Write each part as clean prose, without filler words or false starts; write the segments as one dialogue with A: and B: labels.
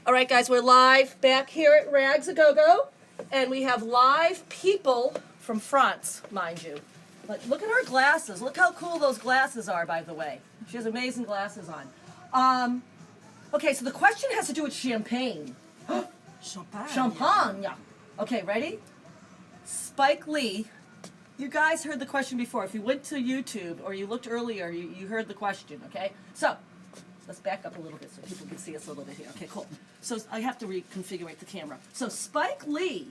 A: All right, guys, we're live back here at Rags-A-GoGo, and we have live people from France, mind you. But look at her glasses. Look how cool those glasses are, by the way. She has amazing glasses on. Okay, so the question has to do with champagne.
B: Champagne.
A: Champagne. Okay, ready? Spike Lee. You guys heard the question before. If you went to YouTube or you looked earlier, you heard the question, okay? So, let's back up a little bit so people can see us a little bit here. Okay, cool. So I have to reconfigure the camera. So Spike Lee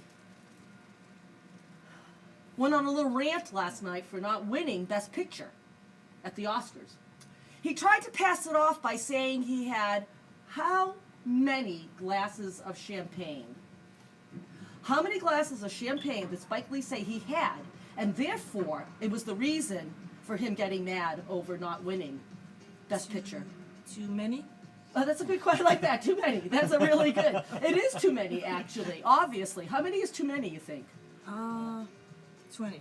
A: went on a little rant last night for not winning Best Picture at the Oscars. He tried to pass it off by saying he had how many glasses of champagne? How many glasses of champagne did Spike Lee say he had? And therefore, it was the reason for him getting mad over not winning Best Picture.
B: Too many?
A: Oh, that's a good question. I like that. Too many. That's a really good. It is too many, actually. Obviously. How many is too many, you think?
B: 20.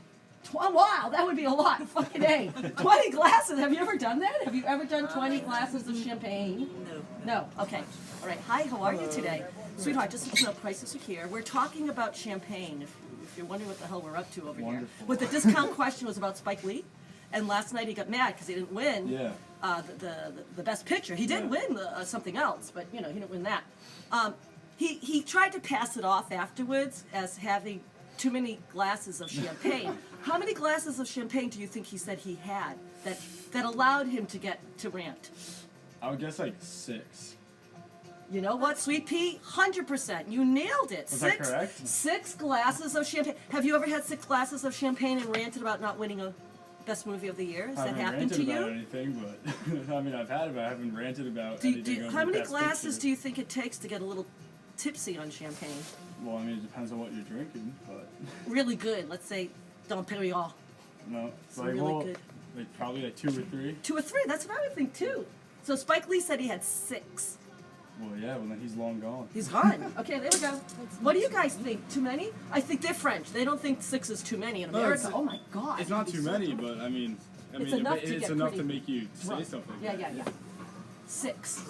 A: Wow, that would be a lot. Fucking A. 20 glasses. Have you ever done that? Have you ever done 20 glasses of champagne?
B: No.
A: No. Okay. All right. Hi, how are you today? Sweetheart, just so you know, prices are here. We're talking about champagne. If you're wondering what the hell we're up to over here. What the discount question was about Spike Lee. And last night he got mad because he didn't win the Best Picture. He did win something else, but you know he didn't win that. He tried to pass it off afterwards as having too many glasses of champagne. How many glasses of champagne do you think he said he had that allowed him to get to rant?
C: I would guess like 6.
A: You know what, Sweet Pea? 100%. You nailed it.
C: Was that correct?
A: 6 glasses of champagne. Have you ever had 6 glasses of champagne and ranted about not winning a Best Movie of the Year? Has that happened to you?
C: I haven't ranted about anything, but I mean, I've had it, but I haven't ranted about anything.
A: How many glasses do you think it takes to get a little tipsy on champagne?
C: Well, I mean, it depends on what you're drinking, but...
A: Really good. Let's say Dom Perignon.
C: No, it's like,
A: really
C: well,
A: good.
C: like probably like 2 or 3.
A: 2 or 3, that's what I would think too. So Spike Lee said he had 6.
C: Well, yeah, well then he's long gone.
A: He's gone. Okay, there we go. What do you guys think? Too many? I think they're French. They don't think 6 is too many in America. Oh my God.
C: It's not too many, but I mean,
A: It's enough to
C: it's
A: get
C: enough
A: pretty
C: to make you say
A: drunk.
C: something.
A: Yeah. 6.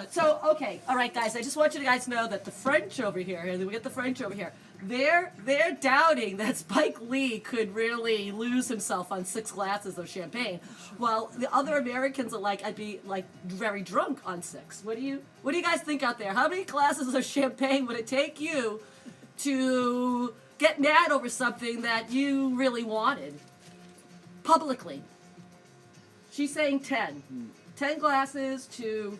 A: So okay, all right, guys. I just want you guys to know that the French over here, and we get the French over here. They're doubting that Spike Lee could really lose himself on 6 glasses of champagne, while the other Americans are like, I'd be like very drunk on 6. What do you guys think out there? How many glasses of champagne would it take you to get mad over something that you really wanted publicly? She's saying 10. 10 glasses to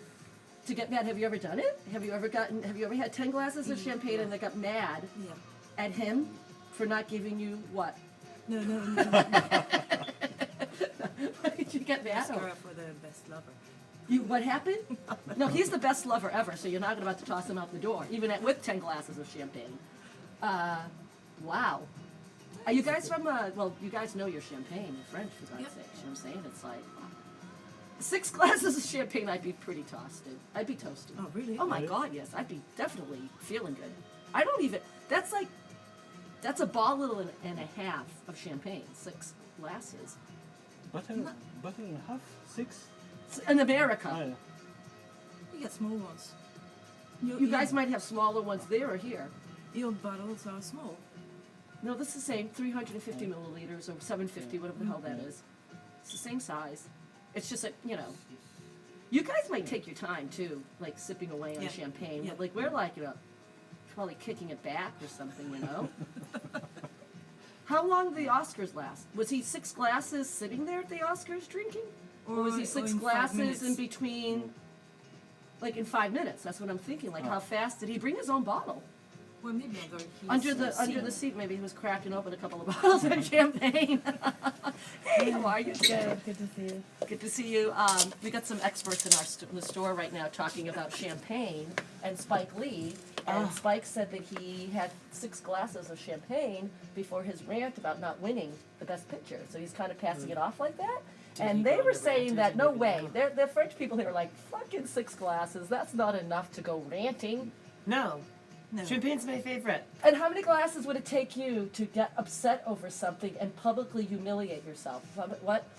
A: get mad. Have you ever done it? Have you ever had 10 glasses of champagne and they got mad at him for not giving you what?
B: No.
A: What did you get mad over?
B: For the best lover.
A: What happened? No, he's the best lover ever, so you're not about to toss him out the door, even with 10 glasses of champagne. Wow. Are you guys from, well, you guys know your champagne, you're French, for God's sake. You know what I'm saying? It's like, 6 glasses of champagne, I'd be pretty toasted. I'd be toasted.
B: Oh, really?
A: Oh my God, yes. I'd be definitely feeling good. I don't even, that's a bottle and a half of champagne, 6 glasses.
C: Bottle and a half? 6?
A: In America.
C: Oh, yeah.
B: You get small ones.
A: You guys might have smaller ones there or here.
B: Your bottles are small.
A: No, this is the same, 350 milliliters or 750, whatever the hell that is. It's the same size. It's just that, you know, you guys might take your time too, like sipping away on champagne.
B: Yeah.
A: But like we're like, you know, probably kicking it back or something, you know. How long did the Oscars last? Was he 6 glasses sitting there at the Oscars drinking? Or was he 6 glasses in between, like in 5 minutes? That's what I'm thinking. Like how fast did he bring his own bottle?
B: Well, maybe under
A: Under the seat, maybe he was cracking open a couple of bottles of champagne. Hey, how are you?
B: Good to see you.
A: Good to see you. We got some experts in the store right now talking about champagne and Spike Lee. And Spike said that he had 6 glasses of champagne before his rant about not winning the Best Picture. So he's kind of passing it off like that. And they were saying that, no way. They're French people who are like, fucking 6 glasses, that's not enough to go ranting.
D: No. Champagne's my favorite.
A: And how many glasses would it take you to get upset over something and publicly humiliate yourself?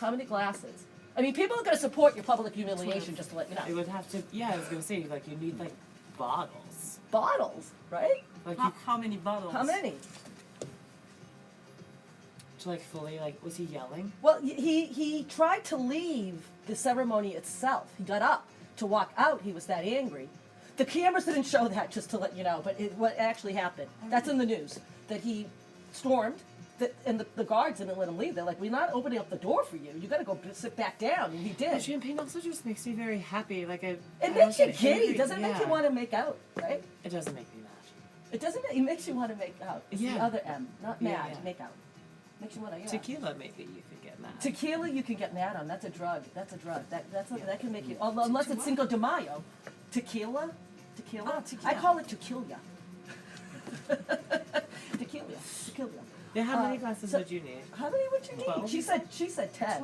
A: How many glasses? I mean, people are going to support your public humiliation, just to let you
D: It
A: know.
D: would have to. Yeah, I was gonna say like you need like bottles.
A: Bottles, right?
D: Like
B: How many bottles?
A: How many?
D: to like fully like was he yelling?
A: Well, he tried to leave the ceremony itself. He got up to walk out. He was that angry. The cameras didn't show that, just to let you know, but what actually happened. That's in the news, that he stormed, and the guards didn't let him leave. They're like, we're not opening up the door for you. You got to go sit back down, and he
D: The
A: did.
D: champagne also just makes me very happy. Like
A: It makes you giddy. Doesn't it make you
D: Yeah.
A: want to make out, right?
D: It doesn't make me mad.
A: It doesn't. It makes you want to make out. It's the
D: Yeah.
A: other M, not
D: Yeah,
A: mad.
D: yeah.
A: Make out. Makes you want to. Yeah.
D: Tequila maybe you could get mad.
A: Tequila, you can get mad on. That's a drug. That's a drug. That can make you. Unless it's Cinco de Mayo. Tequila.
B: Ah, tequila.
A: I call it tequila. Tequila.
D: Yeah, how many
A: Uh,
D: glasses
A: so-
D: would you need?
A: How many would you need?
D: 12?
A: She said 10.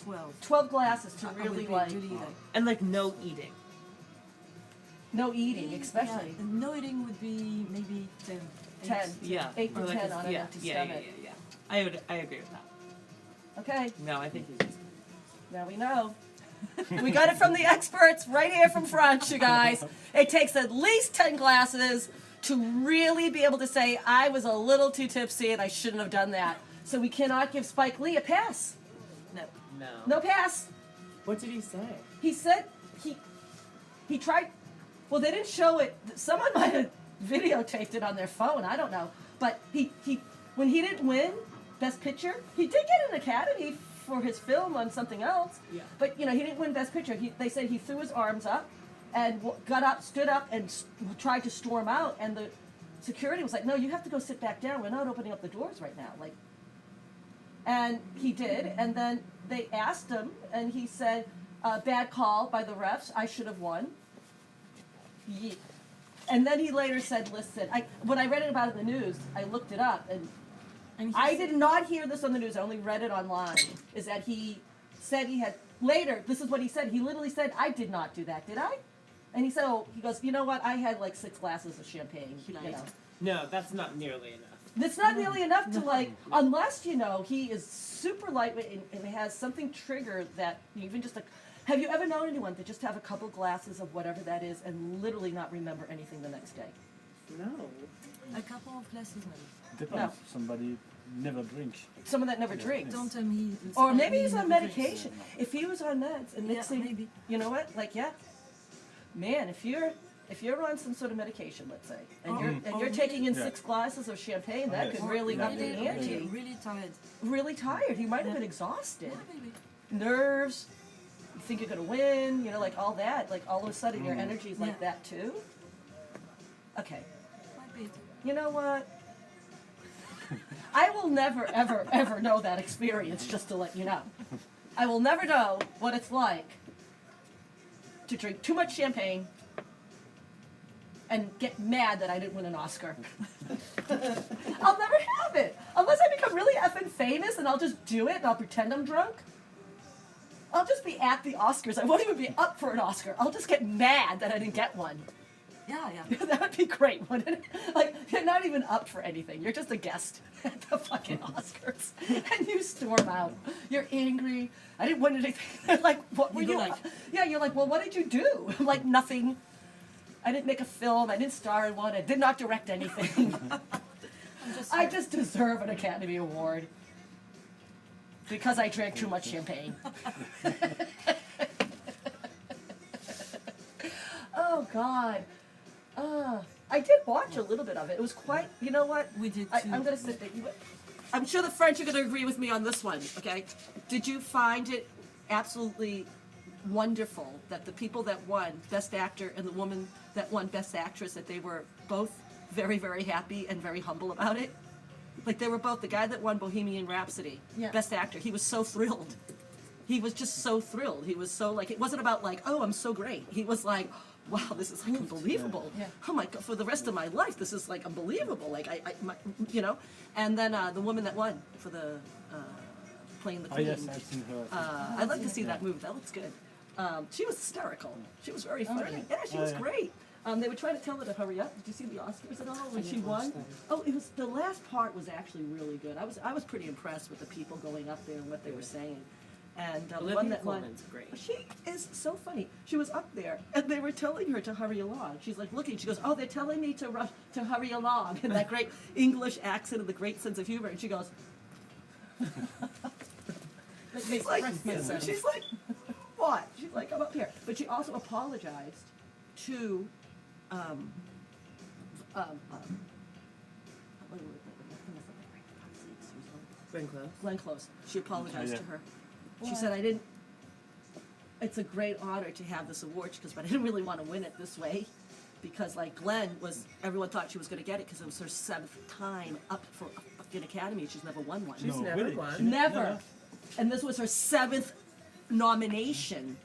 B: 12.
A: 12 glasses to
B: I would
A: really
B: be
A: like
B: really like.
D: And like no eating.
A: no eating, especially
B: Yeah, no eating would be maybe 10.
A: 10.
D: Yeah.
A: 8 to
D: Or like
A: 10
D: a-
A: on an
D: yeah,
A: empty
D: yeah,
A: stomach.
D: Yeah. I agree with that.
A: Okay,
D: No, I think he's just
A: now we know. We got it from the experts right here from France, you guys. It takes at least 10 glasses to really be able to say, I was a little too tipsy and I shouldn't have done that. So we cannot give Spike Lee a pass.
B: No.
A: No pass.
D: What did he say?
A: He said he tried. Well, they didn't show it. Someone might have videotaped it on their phone. I don't know. But he when he didn't win Best Picture, he did get an Academy for his film on something else.
D: Yeah.
A: But he didn't win Best Picture. They said he threw his arms up and got up, stood up, and tried to storm out. And the security was like, "No, you have to go sit back down. We're not opening up the doors right now." Like. And he did, and then they asked him, and he said, bad call by the refs, I should have won. And then he later said, listen, when I read it about it in the news, I looked it up, and
B: And
A: I did not hear this on the news, I only read it online, is that he said he had, later, this is what he said, he literally said, I did not do that, did I? And he said, he goes, you know what, I had like 6 glasses of champagne,
B: He lied.
D: No, that's not nearly enough.
A: It's not nearly enough to unless he is super lightweight and has something triggered that even just have you ever known anyone to just have a couple glasses of whatever that is and literally not remember anything the next day?
D: No.
B: A couple of glasses maybe.
C: Depends. Somebody never drinks.
A: Someone that never drinks.
B: Don't tell me.
A: Or maybe he's on
B: never drinks.
A: medication. If he was on meds and
B: Yeah,
A: mixing,
B: maybe.
A: you know what? Man, if you're on some sort of medication, let's say, and you're taking in
C: Yeah.
A: 6 glasses of champagne, that
C: Yes.
A: could really
C: Yeah.
A: up the
B: Really,
A: ante.
B: really, really tired.
A: Really tired. He might have
B: Yeah.
A: been exhausted.
B: Yeah, maybe.
A: Nerves. You think you're gonna win. Like all that. Like all of a sudden your energy's like
B: Yeah.
A: that too. Okay.
B: Might be.
A: You know what? I will never, ever, ever know that experience, just to let you know. I will never know what it's like to drink too much champagne and get mad that I didn't win an Oscar. I'll never have it. Unless I become really effing famous and I'll just do it and I'll pretend I'm drunk. I'll just be at the Oscars. I won't even be up for an Oscar. I'll just get mad that I didn't get one.
B: Yeah, yeah.
A: That would be great, wouldn't it? Like, you're not even up for anything. You're just a guest at the fucking Oscars. And you storm out. You're angry. I didn't win anything. Like, what were
B: You
A: you
B: go like-
A: Yeah, you're like, well, what did you do? I'm like, nothing. I didn't make a film. I didn't star in one. I did not direct anything. I just deserve an Academy Award. Because I drank too much champagne. Oh, God. I did watch a little bit of it. It was quite, you know what?
B: We did too.
A: I'm going to sit there. I'm sure the French are going to agree with me on this one, okay? Did you find it absolutely wonderful that the people that won Best Actor and the woman that won Best Actress, that they were both very, very happy and very humble about it? Like, they were both, the guy that won Bohemian Rhapsody,
B: Yeah.
A: Best Actor, he was so thrilled. He was just so thrilled. He was so, like, it wasn't about, like, oh, I'm so great. He was like, wow, this is, like, unbelievable.
B: Yeah.
A: Oh, my God, for the rest of my life, this is, like, unbelievable. Like, you know? And then the woman that won for the, playing the
C: Oh
A: queen.
C: yes, I've seen her.
A: I'd like to see that movie. That looks good. She was hysterical. She was very funny.
B: really?
A: Yeah, she
C: Oh,
A: was
C: yeah.
A: great. They were trying to tell her to hurry up. Did you see the Oscars at all when she
D: didn't watch
A: won?
D: them.
A: Oh, it was the last part was actually really good. I was pretty impressed with the people going up there and what they were saying. And the
D: Olivia
A: one that won,
D: Colman's great.
A: she is so funny. She was up there, and they were telling her to hurry along. She's like looking. She goes, "Oh, they're telling me to rush to hurry along," and that great English accent and the great sense of humor. And she goes,
D: Makes
A: like,
D: Christmas sense.
A: she's like, "What?" She's like, "I'm up here." But she also apologized to,
D: Glenn Close.
A: Glenn Close. She apologized
C: Yeah.
A: to her. She said, "I didn't. It's a great honor to have this award," because but I didn't really want to win it this way, because like Glenn was, everyone thought she was going to get it because it was her 7th time up for an Academy. She's never won one.
D: She's
C: No,
D: never
C: really?
D: won.
A: Never. And this was her 7th nomination.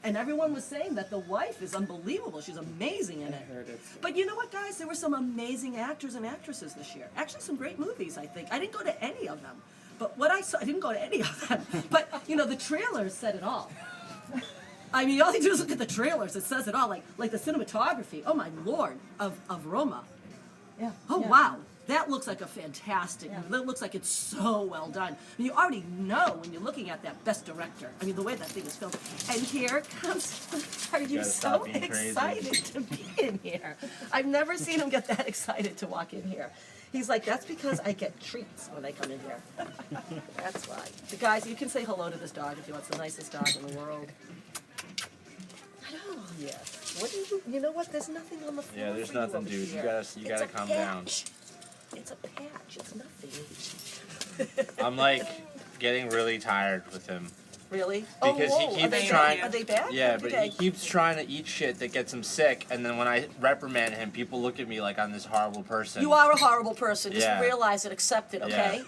A: And everyone was saying that the wife is unbelievable. She's amazing in
D: I
A: it.
D: heard it.
A: But you know what, guys? There were some amazing actors and actresses this year. Actually, some great movies, I think. I didn't go to any of them. But what I saw, I didn't go to any of them. But, you know, the trailers said it all. I mean, all you do is look at the trailers. It says it all. Like the cinematography, oh my lord, of Roma.
D: Yeah.
A: Oh,
D: yeah.
A: wow. That looks like a fantastic movie. That looks like it's so well done. And you already know when you're looking at that best director. I mean, the way that thing is filmed. And here comes, are you
C: Gotta
A: so
C: stop being crazy.
A: excited to be in here? I've never seen him get that excited to walk in here. He's like, that's because I get treats when I come in here. That's why. The guys, you can say hello to this dog if you want. It's the nicest dog in the world. Oh, yes. What do you know what? There's nothing on the floor.
C: Yeah, there's
A: for you
C: nothing,
A: over
C: dude. You
A: here.
C: gotta
A: It's
C: calm
A: a
C: down.
A: patch. It's a patch. It's nothing.
C: I'm like getting really tired with him.
A: Really?
C: Because
A: oh,
C: he
A: whoa.
C: keeps
A: Are they
C: trying-
A: Bad? Are they bad?
C: Yeah,
A: Or
C: but
A: do
C: he
A: they-
C: keeps trying to eat shit that gets him sick, and then when I reprimand him, people look at me like I'm this horrible person.
A: You are a horrible person. Just
C: Yeah.
A: realize it. Accept it. Okay.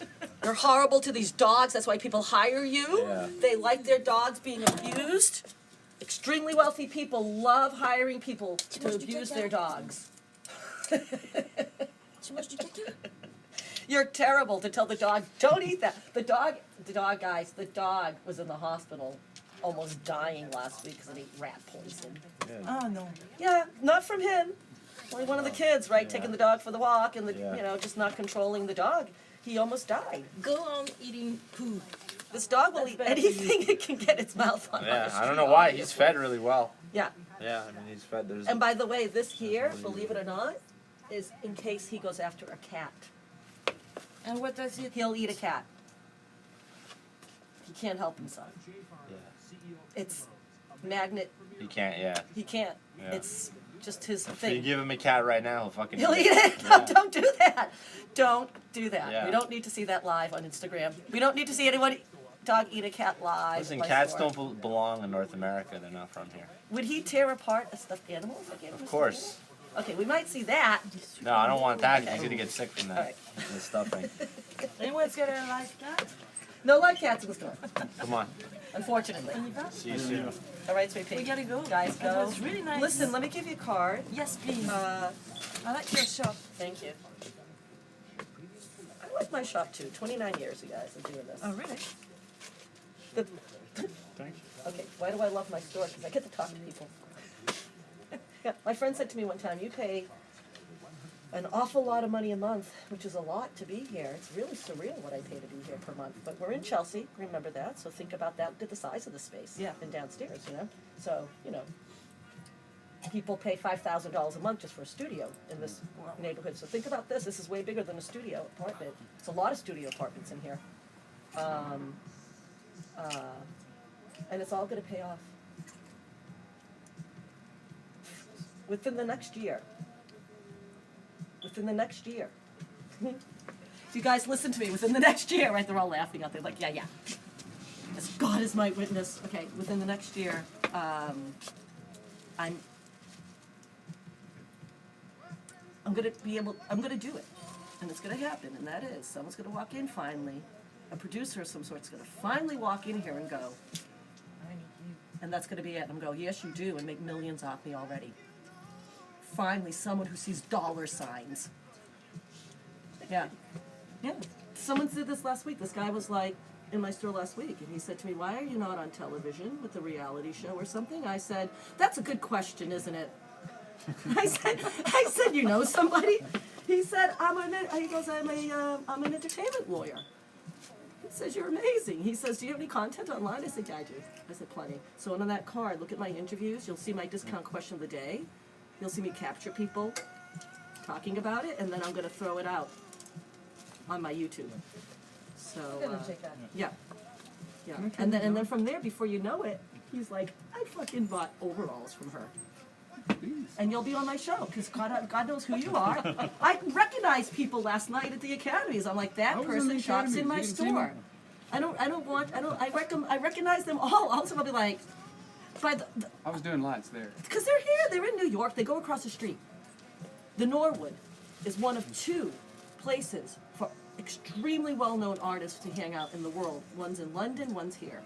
C: Yeah.
A: You're horrible to these dogs. That's why people hire you.
C: Yeah.
A: They like their dogs being abused. Extremely wealthy people love hiring people to abuse their dogs. You're terrible to tell the dog, don't eat that. The dog, guys, the dog was in the hospital almost dying last week because it ate rat poison.
C: Yeah.
B: Oh no.
A: Yeah, not from him. Only one of the kids, right?
C: Yeah.
A: Taking the dog for the walk and
C: Yeah.
A: just not controlling the dog. He almost died.
B: Go on eating poo.
A: This dog will
B: That's
A: eat
B: bad for you.
A: anything it can get its mouth on.
C: Yeah,
A: the
C: I don't
A: street,
C: know why. He's
A: obviously.
C: fed really well.
A: Yeah.
C: Yeah, I mean, he's fed. There's.
A: And by the way, this here, believe it or not, is in case he goes after a cat.
B: And what does it?
A: He'll eat a cat. He can't help himself.
C: Yeah.
A: It's magnet.
C: He can't. Yeah.
A: He can't.
C: Yeah.
A: It's just his
C: If you
A: thing.
C: give him a cat right now, he'll fucking.
A: He'll eat it. No,
C: Yeah.
A: don't do that. Don't do that.
C: Yeah.
A: We don't need to see that live on Instagram. We don't need to see anyone dog eat a cat live.
C: Listen,
A: by
C: cats
A: Thor.
C: don't belong in North America. They're not from here.
A: Would he tear apart a stuffed animal? if I gave him
C: Of
A: a
C: course.
A: stuffed animal? Okay, we might see that.
C: No, I don't want that. 'Cause he's gonna get sick from that.
A: Alright.
C: The stuffing.
B: Anyone's gonna like that?
A: No live cats in the store,
C: Come on.
A: unfortunately.
C: See you soon.
A: All right, sweet pea.
B: We gotta go.
A: Guys,
B: It
A: go.
B: was really nice.
A: Listen, let me give you a card.
B: Yes, please.
A: Uh,
B: I like your shop.
A: thank you. I like my shop too. 29 years, you guys, of doing this.
B: Oh really?
A: The,
C: Thank you.
A: okay, why do I love my store? Because I get to talk to people. Yeah, my friend said to me one time, you pay an awful lot of money a month, which is a lot to be here. It's really surreal what I pay to be here per month. But we're in Chelsea, remember that. So think about that. Look at the size of the space.
B: Yeah.
A: And downstairs, So, people pay $5,000 a month just for a studio in this neighborhood. So think about this. This is way bigger than a studio apartment. It's a lot of studio apartments in here. And it's all going to pay off within the next year. Within the next year. If you guys listen to me, within the next year, right? They're all laughing out there, like, yeah. As God is my witness. Okay, within the next year, I'm gonna do it, and it's gonna happen, and that is, someone's gonna walk in finally, a producer of some sort's gonna finally walk in here and go,
B: I need you.
A: and that's gonna be it. I'm going, yes, you do, and make millions off me already. Finally, someone who sees dollar signs. Yeah. Someone said this last week. This guy was like in my store last week, and he said to me, "Why are you not on television with a reality show or something?" I said, "That's a good question, isn't it?" I said, "You know somebody?" He said, I'm an entertainment lawyer. says, you're amazing. He says, do you have any content online? I said, yeah, I do. I said, plenty. So on that card, look at my interviews. You'll see my discount question of the day. You'll see me capture people talking about it, and then I'm going to throw it out on my YouTube. So,
B: Let him take that.
A: yeah. Yeah. And then from there, before you know it, he's like, I fucking bought overalls from her. And you'll be on my show, because God knows who you are. I recognized people last night at the academies. I'm like, that
E: I was in
A: person
E: the
A: shops in
E: Academies.
A: my
E: You didn't see me?
A: store. I recognize them all. Also, I'll be like,
E: I was doing lights there.
A: because they're here, they're in New York, they go across the street. The Norwood is one of 2 places for extremely well-known artists to hang out in the world. One's in London, one's here.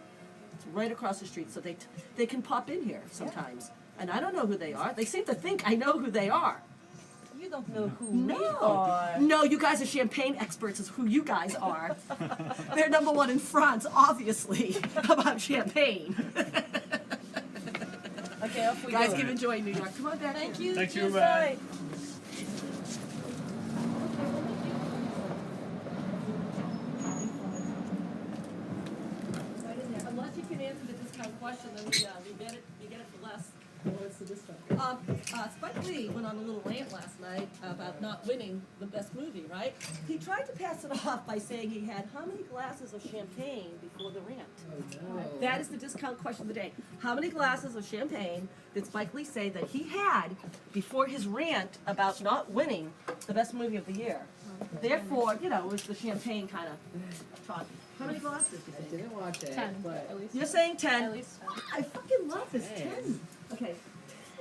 A: It's right across the street, so they can pop in here sometimes. And I don't know who they are. They seem to think I know who they are.
B: You don't know who we
A: No.
B: are.
A: No, you guys are champagne experts is who you guys are. They're number 1 in France, obviously, about champagne.
B: Okay, off we
A: Guys,
B: go.
A: keep enjoying New York. Come on back
B: Thank
A: here.
B: you.
E: Thank you,
B: Cheers,
E: bye.
B: bye.
A: Unless you can answer the discount question, then you get it for less. What's the discount? Spike Lee went on a little rant last night about not winning the best movie, right? He tried to pass it off by saying he had how many glasses of champagne before the rant? That is the discount question of the day. How many glasses of champagne did Spike Lee say that he had before his rant about not winning the best movie of the year? Therefore, you know, it was the champagne kind of talk. How many glasses do you think?
D: Didn't watch it.
F: 10,
D: but
F: at least.
A: You're saying 10.
F: At least 10.
A: I fucking love this
D: Dang.
A: 10. Okay,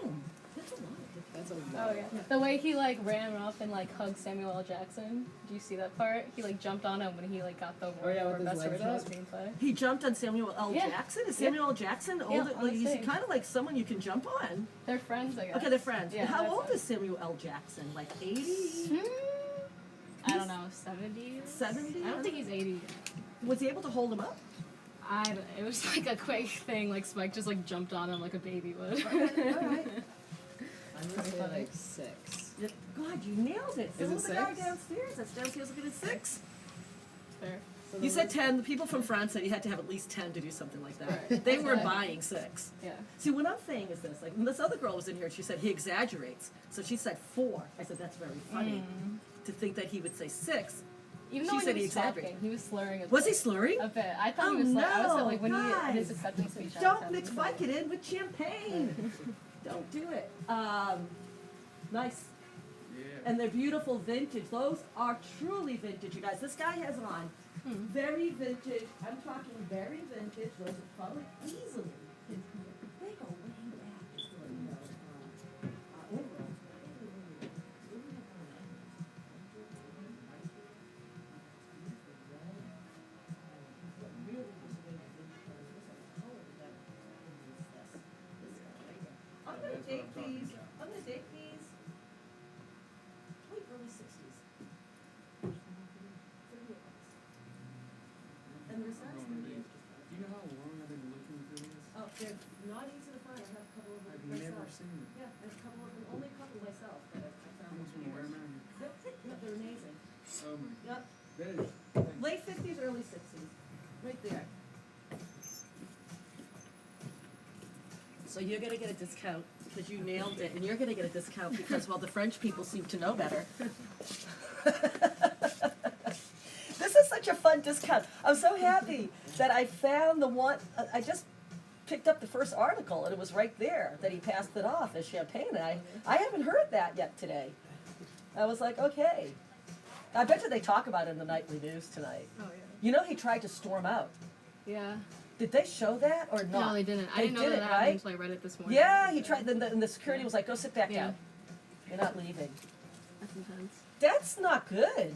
A: 10. That's a lot.
D: that's a
F: Oh
D: lot.
F: yeah. The way he like ran up and like hugged Samuel L. Jackson. Do you see that part? He like jumped on him when he like got the award
D: yeah,
F: for
D: with his
F: best
D: legs
F: original
D: up?
F: screenplay.
A: He jumped on Samuel L.
F: Yeah.
A: Jackson? Is
F: Yeah.
A: Samuel L. Jackson
F: Yeah,
A: older?
F: on the
A: He's
F: stage.
A: kind of like someone you can jump on.
F: They're friends, I guess.
A: Okay, they're friends.
F: Yeah,
A: How
F: that's
A: old
F: it.
A: is Samuel L. Jackson? Like 80?
F: I don't know, 70s?
A: 70?
F: I don't think he's 80.
A: Was he able to hold him up?
F: It was like a quick thing, like Spike just like jumped on him like a baby would.
A: All right.
D: I'm gonna say like 6.
A: God, you nailed it. So
D: Is it
A: was the guy
D: 6?
A: downstairs. That's downstairs looking at 6.
F: Fair.
D: So
A: You
D: the
A: said 10. The people from France said you had to have at least 10 to do something like that.
F: Right.
A: They were
F: Exactly.
A: buying 6.
F: Yeah.
A: See, what I'm saying is this. Like, when this other girl was in here, and she said he exaggerates. So she said 4. I said, that's very funny to think that he would say 6.
F: Even
A: She
F: though
A: said
F: he
A: he
F: was
A: exaggerated.
F: talking, he was slurring a
A: Was
F: bit.
A: he slurring?
F: A bit. I thought
A: Oh,
F: he was slurring. I was
A: no,
F: like when
A: guys.
F: his acceptance speech. I was
A: Don't
F: having
A: mix
F: trouble.
A: Vicodin with champagne. Don't do it. Nice.
E: Yeah.
A: And they're beautiful vintage. Those are truly vintage, you guys. This guy has on very vintage. I'm talking very vintage. Those are probably easily. They go way back. Just to let you know. Overall. I'm gonna date these. I'm gonna date these. Late early 60s. And the rest
E: Do you know how long I've been looking for this?
A: oh, they're not easy to find. I have a couple of them
E: I've
A: myself.
E: never seen it.
A: Yeah, I have a couple of them. Only a couple myself that I
E: I
A: found.
E: just want to wear them out.
A: Yep, yep, they're amazing.
E: Oh my.
A: Yep,
E: That is.
A: late 50s, early 60s, right there. So you're gonna get a discount because you nailed it, and you're gonna get a discount because, well, the French people seem to know better. This is such a fun discount. I'm so happy that I found the one. I just picked up the first article, and it was right there that he passed it off as champagne. And I haven't heard that yet today. I was like, okay. I bet you they talk about it in the nightly news tonight.
F: Oh yeah.
A: You know, he tried to storm out.
F: Yeah.
A: Did they show that or not?
F: No, they didn't. I
A: They
F: didn't know
A: did
F: that
A: it,
F: happened
A: right?
F: until I read it this morning.
A: Yeah, he tried. Then the security was like, "Go sit back
F: Yeah.
A: down. You're not leaving."
F: That's intense.
A: That's not good.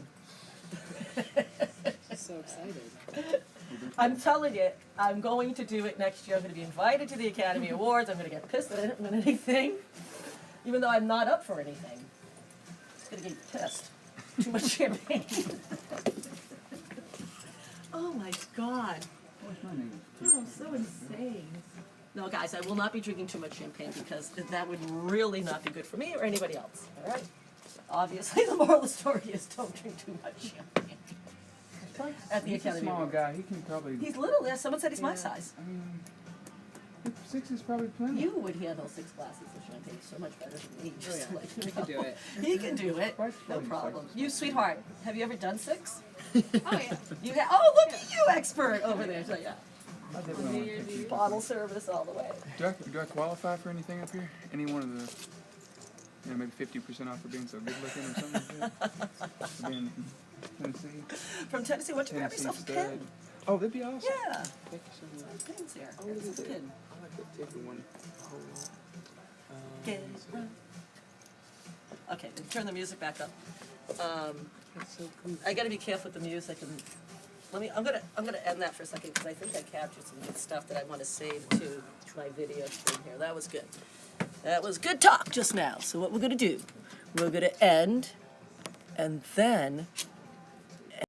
D: So excited.
A: I'm telling you, I'm going to do it next year. I'm going to be invited to the Academy Awards. I'm going to get pissed that I didn't win anything, even though I'm not up for anything. I'm going to get pissed. Too much champagne. Oh my God.
E: What's my name?
A: Oh, so insane. No, guys, I will not be drinking too much champagne because that would really not be good for me or anybody else. All right? Obviously, the moral of the story is don't drink too much champagne. at the
E: He's a
A: Academy
E: small
A: Awards.
E: guy. He can probably.
A: He's little. Yeah, someone said he's my size.
E: I mean, 6 is probably plenty.
A: You would handle 6 glasses of champagne so much better than me. Just
B: yeah.
A: like,
B: We can do it.
A: He can do it.
E: Quite
A: No
E: funny,
A: problem.
E: six.
A: You, sweetheart, have you ever done 6?
F: Oh yeah.
A: You have. Oh, look at you, expert over there. So yeah,
E: I definitely want to take you.
A: bottle service all the way.
E: Do I qualify for anything up here? Any one of the, maybe 50% off for being so good looking or something like that? For being from Tennessee.
A: From Tennessee, why don't you grab
E: Tennessee
A: yourself a
E: stud.
A: pin?
E: Oh, that'd be awesome.
A: Yeah,
E: Thank you so much.
A: pins here.
E: Oh,
A: Grab
E: look at
A: yourself a
E: that.
A: pin.
E: I like that ticket one. Oh,
A: Get right. Okay, then turn the music back up.
E: that's so cool.
A: I gotta be careful with the music and I'm gonna end that for a second because I think I captured some good stuff that I want to save to my video stream here. That was good. That was good talk just now. So what we're gonna do, we're gonna end and then